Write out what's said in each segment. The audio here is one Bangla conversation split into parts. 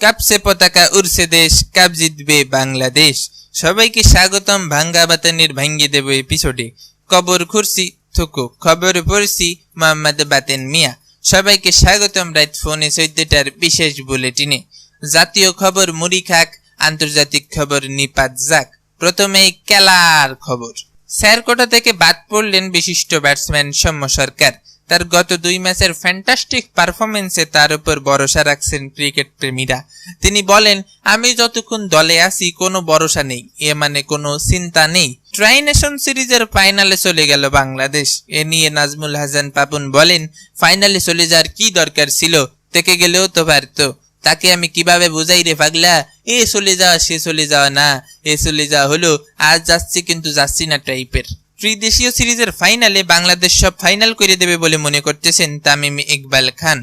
কাঁপছে পতাকা, উড়ছে দেশ, কাপ জিতবে বাংলাদেশ। সবাইকে স্বাগতম ভাঙ্গা বাতানির ভাঙ্গি দেব এপিসোডে। কবর খুরসি থুকু খবর পড়ছি মোহাম্মদ বাতেন মিয়া। সবাইকে স্বাগতম রাত ফোনে 14টার বিশেষ বুলেটিনে। জাতীয় খবর মুড়ি খাক, আন্তর্জাতিক খবর নিপাত যাক। প্রথমেই খেলার খবর। স্যারকোটা থেকে বাদ পড়লেন বিশিষ্ট ব্যাটসম্যান সৌম্য সরকার। তার গত 2 ম্যাচের ফ্যান্টাস্টিক পারফরমেন্সে তার উপর ভরসা রাখছেন ক্রিকেট প্রেমীরা। তিনি বলেন, আমি যতক্ষণ দলে আছি কোনো ভরসা নেই, এ মানে কোনো চিন্তা নেই। ট্রাই নেশন সিরিজের ফাইনালে চলে গেল বাংলাদেশ। এ নিয়ে নাজমুল হাসান পাপন বলেন, ফাইনালে চলে যাওয়ার কি দরকার ছিল, থেকে গেলেও তো পারতো। তাকে আমি কিভাবে বুঝাই রে পাগলা, এ চলে যাওয়া সে চলে যাওয়া না, এ চলে যাওয়া হলো আজ যাচ্ছি কিন্তু যাচ্ছি না টাইপের। ত্রিদেশীয় সিরিজের ফাইনালে বাংলাদেশ সব ফাইনাল করে দেবে বলে মনে করতেছেন তামিম ইকবাল খান।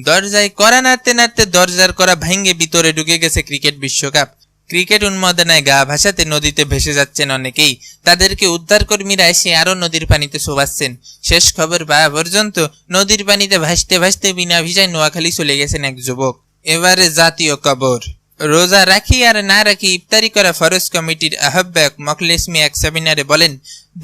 দরজায় করা নাড়তে নাড়তে দরজার করা ভাঙ্গে ভিতরে ঢুকে গেছে ক্রিকেট বিশ্বকাপ। ক্রিকেট উন্মাদনায় গা ভাসাতে নদীতে ভেসে যাচ্ছেন অনেকেই। তাদেরকে উদ্ধার কর্মীরা এসে আরো নদীর পানিতে শোভাচ্ছেন। শেষ খবর পাওয়া পর্যন্ত নদীর পানিতে ভাসতে ভাসতে বিনা ভিসায় নোয়াখালী চলে গেছেন এক যুবক। এবারে জাতীয় খবর। রোজা রাখি আর না রাখি ইফতারি করা ফরজ কমিটির আহ্বায়ক মখলেস মিয়া এক সেমিনারে বলেন,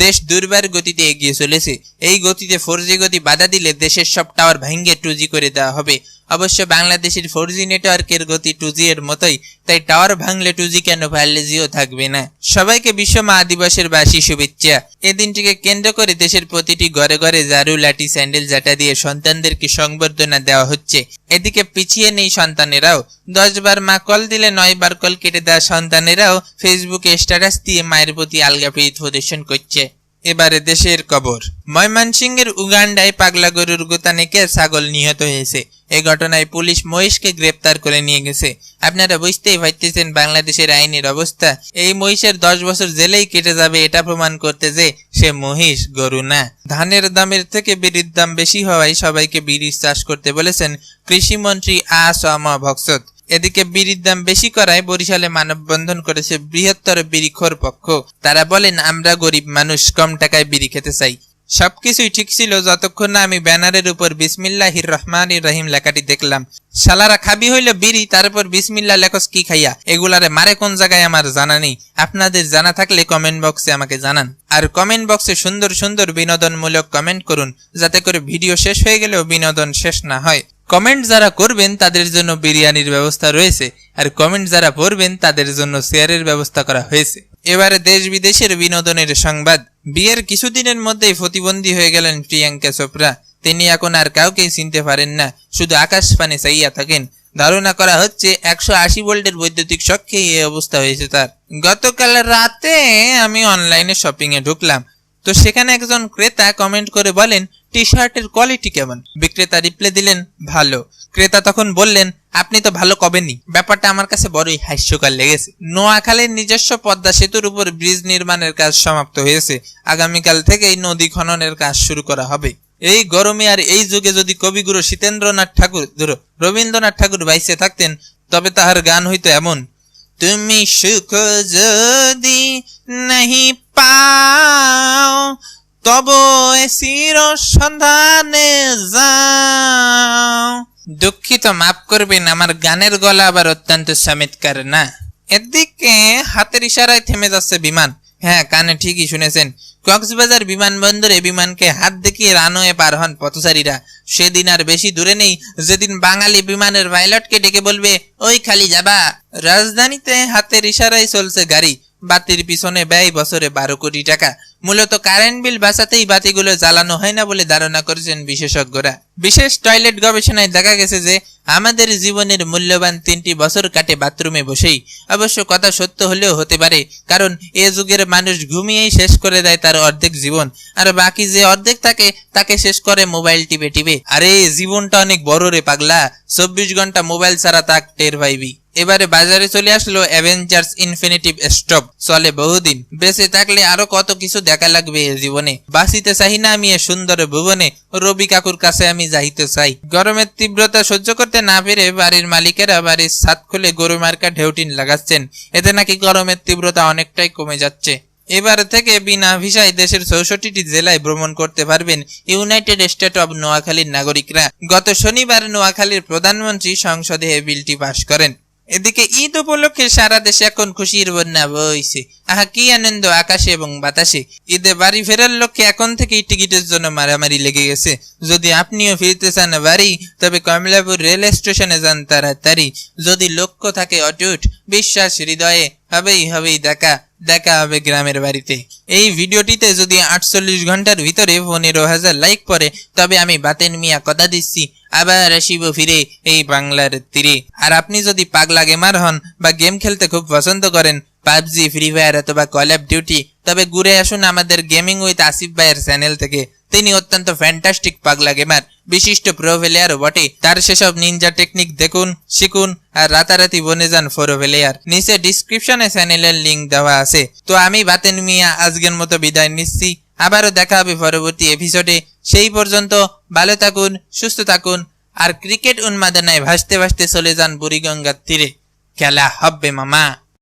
দেশ দুর্বার গতিতে এগিয়ে চলেছে। এই গতিতে 4G গতি বাধা দিলে দেশের সব টাওয়ার ভেঙে 2G করে দেওয়া হবে। অবশ্য বাংলাদেশের 4G নেটওয়ার্কের গতি 2G এর মতোই, তাই টাওয়ার ভাঙলে 2G কেন, ভাঙলে জিও থাকবে না। সবাইকে বিশ্ব মা দিবসের বাসী শুভেচ্ছা। এ দিনটিকে কেন্দ্র করে দেশের প্রতিটি ঘরে ঘরে ঝাড়ু, লাঠি, স্যান্ডেল, জাটা দিয়ে সন্তানদেরকে সংবর্ধনা দেওয়া হচ্ছে। এদিকে পিছিয়ে নেই সন্তানেরাও। 10 বার মা কল দিলে 9 বার কল কেটে দেওয়া সন্তানেরাও ফেসবুকে স্ট্যাটাস দিয়ে মায়ের প্রতি আলগা প্রীতি প্রদর্শন করছে। এবারে দেশের খবর। ময়মনসিংহের উগান্ডায় পাগলা গরুর গোতানেকে ছাগল নিহত হয়েছে। এই ঘটনায় পুলিশ মহিষকে গ্রেপ্তার করে নিয়ে গেছে। আপনারা বুঝতেই পারতেছেন বাংলাদেশের আইনের অবস্থা। এই মহিষের 10 বছর জেলেই কেটে যাবে এটা প্রমাণ করতে যে সে মহিষ, গরু না। ধানের দামের থেকে বিড়ির দাম বেশি হওয়ায় সবাইকে বিড়ির চাষ করতে বলেছেন কৃষিমন্ত্রী আ.স.ম ভক্সত। এদিকে বিড়ির দাম বেশি করায় বরিশালে মানববন্ধন করেছে বৃহত্তর বিড়িখোর পক্ষ। তারা বলেন, আমরা গরিব মানুষ, কম টাকায় বিড়ি খেতে চাই। সবকিছুই ঠিক ছিল যতক্ষণ না আমি ব্যানারের উপর বিসমিল্লাহির রহমানির রহিম লেখাটি দেখলাম। শালারা খাবি হইল বিড়ি, তারপর বিসমিল্লাহ লেখস কি খাইয়া? এগুলারে মারে কোন জায়গায় আমার জানা নেই। আপনাদের জানা থাকলে কমেন্ট বক্সে আমাকে জানান। আর কমেন্ট বক্সে সুন্দর সুন্দর বিনোদনমূলক কমেন্ট করুন, যাতে করে ভিডিও শেষ হয়ে গেলেও বিনোদন শেষ না হয়। কমেন্ট যারা করবেন তাদের জন্য বিরিয়ানির ব্যবস্থা রয়েছে, আর কমেন্ট যারা পড়বেন তাদের জন্য শেয়ারের ব্যবস্থা করা হয়েছে। এবারে দেশ বিদেশের বিনোদনের সংবাদ। বিয়ের কিছুদিনের মধ্যেই প্রতিবন্ধী হয়ে গেলেন প্রিয়াঙ্কা চোপড়া। তিনি এখন আর কাউকেই চিনতে পারেন না, শুধু আকাশ পানে চাইয়া থাকেন। ধারণা করা হচ্ছে 180 ভোল্টের বৈদ্যুতিক শকে এই অবস্থা হয়েছে তার। গতকাল রাতে আমি অনলাইনে শপিং এ ঢুকলাম, তো সেখানে একজন ক্রেতা কমেন্ট করে বলেন, টি শার্টের কোয়ালিটি কেমন? বিক্রেতা রিপ্লাই দিলেন, ভালো। ক্রেতা তখন বললেন, আপনি তো ভালো কবেননি। ব্যাপারটা আমার কাছে বড়ই হাস্যকর লেগেছে। নোয়াখালীর নিজস্ব পদ্মা সেতুর উপর ব্রিজ নির্মাণের কাজ সমাপ্ত হয়েছে। আগামীকাল থেকেই নদী খননের কাজ শুরু করা হবে। এই গরমে আর এই যুগে যদি কবিগুরু রবীন্দ্রনাথ ঠাকুর বাইসে থাকতেন, তবে তাহার গান হইতো এমন, তুমি সুখ যদি নাহি পাও তব চির সন্ধানে যাও। দুঃখিত, মাফ করবেন, আমার গানের গলা আবার অত্যন্ত চমৎকার না। এদিকে হাতের ইশারায় থেমে যাচ্ছে বিমান। হ্যাঁ, কানে ঠিকই শুনেছেন। কক্সবাজার বিমানবন্দরে বিমানকে হাত দেখিয়ে রানওয়ে পার হন পথচারীরা। সেদিন আর বেশি দূরে নেই যেদিন বাঙালি বিমানের পাইলটকে ডেকে বলবে, ওই খালি যাবা। রাজধানীতে হাতের ইশারায় চলছে গাড়ি। বাতির পিছনে ব্যয় বছরে 12 কোটি টাকা। মূলত কারেন্ট বিল বাঁচাতেই বাতিগুলো জ্বালানো হয় না বলে ধারণা করেছেন বিশেষজ্ঞরা। বিশেষ টয়লেট গবেষণায় দেখা গেছে যে আমাদের জীবনের মূল্যবান 3টি বছর কাটে বাথরুমে বসেই। অবশ্য কথা সত্য হলেও হতে পারে, কারণ এ যুগের মানুষ ঘুমিয়েই শেষ করে দেয় তার অর্ধেক জীবন, আর বাকি যে অর্ধেক থাকে তাকে শেষ করে মোবাইল টিপে টিপে। আরে জীবনটা অনেক বড় রে পাগলা, 24 ঘন্টা মোবাইল ছাড়া তাক টের পাইবি। এবারে বাজারে চলে আসলো অ্যাভেঞ্জার্স ইনফিনিটিভ স্টপ। চলে বহুদিন, বেঁচে থাকলে আরো কত কিছু দেখা লাগবে এ জীবনে। বাঁচিতে চাই না আমি এ সুন্দর ভুবনে, রবি কাকুর কাছে আমি যাইতে চাই। গরমের তীব্রতা সহ্য করতে না পেরে বাড়ির মালিকেরা বাড়ির ছাদ খুলে গরু মার্কা ঢেউটিন লাগাচ্ছেন। এতে নাকি গরমের তীব্রতা অনেকটাই কমে যাচ্ছে। এবার থেকে বিনা ভিসায় দেশের 64টি জেলায় ভ্রমণ করতে পারবেন ইউনাইটেড স্টেট অব নোয়াখালীর নাগরিকরা। গত শনিবার নোয়াখালীর প্রধানমন্ত্রী সংসদে এই বিলটি পাশ করেন। এদিকে ঈদ উপলক্ষে সারা দেশে এখন খুশির বন্যা বইছে। আহা কি আনন্দ আকাশে এবং বাতাসে। ঈদে বাড়ি ফেরার লক্ষ্যে এখন থেকেই টিকিটের জন্য মারামারি লেগে গেছে। যদি আপনিও ফিরতে চান বাড়ি, তবে কমলাপুর রেল স্টেশনে যান তাড়াতাড়ি। যদি লক্ষ্য থাকে অটুট, বিশ্বাস হৃদয়ে, হবেই দেখা হবে গ্রামের বাড়িতে। এই ভিডিওটিতে যদি 48 ঘন্টার ভিতরে 15,000 লাইক পড়ে, তবে আমি বাতেন মিয়া কথা দিচ্ছি আবার আসিব ফিরে এই বাংলার তীরে। আর আপনি যদি পাগলা গেমার হন বা গেম খেলতে খুব পছন্দ করেন, পাবজি, ফ্রি ফায়ার অথবা কল অফ ডিউটি, তবে ঘুরে আসুন আমাদের গেমিং উইথ আসিফ ভাইয়ের চ্যানেল থেকে। তিনি অত্যন্ত ফ্যান্টাস্টিক পাগলা গেমার, বিশিষ্ট প্রো প্লেয়ারও বটে। তার সেসব নিনজা টেকনিক দেখুন, শিখুন আর রাতারাতি বনে যান প্রো প্লেয়ার। নিচে ডিসক্রিপশনে চ্যানেলের লিংক দেওয়া আছে। তো আমি বাতেন মিয়া আজকের মতো বিদায় নিচ্ছি। আবারও দেখা হবে পরবর্তী এপিসোডে। সেই পর্যন্ত ভালো থাকুন, সুস্থ থাকুন আর ক্রিকেট উন্মাদনায় ভাসতে ভাসতে চলে যান বুড়িগঙ্গার তীরে। খেলা হবে মামা।